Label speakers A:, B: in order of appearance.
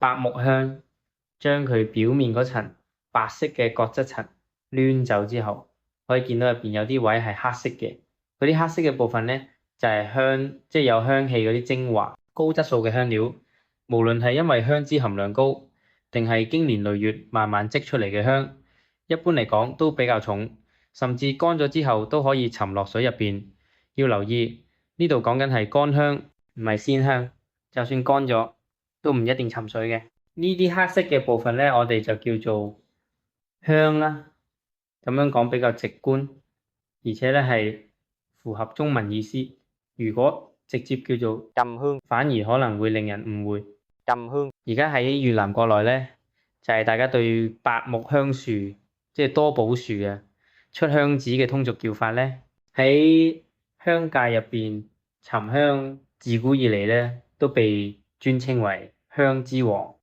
A: 白木香將佢表面嗰層白色嘅角質層攣走之後，可以見到入邊有啲位係黑色嘅。嗰啲黑色嘅部分咧就係香，即係有香氣嗰啲精華，高質素嘅香料。無論係因為香脂含量高，定係經年累月慢慢積出嚟嘅香，一般嚟講都比較重，甚至乾咗之後都可以沉落水入邊。要留意，呢度講緊係乾香，唔係鮮香。就算乾咗，都唔一定沉水嘅。呢啲黑色嘅部分咧，我哋就叫做香啦。咁樣講比較直觀，而且咧係符合中文意思。如果直接叫做
B: 沉香，
A: 反而可能會令人誤會。
B: 沉香，
A: 而家喺越南國內咧，就係大家對白木香樹，即係多寶樹嘅出香紙嘅通俗叫法咧。喺香界入邊，沉香自古以嚟咧都被尊稱為香之王。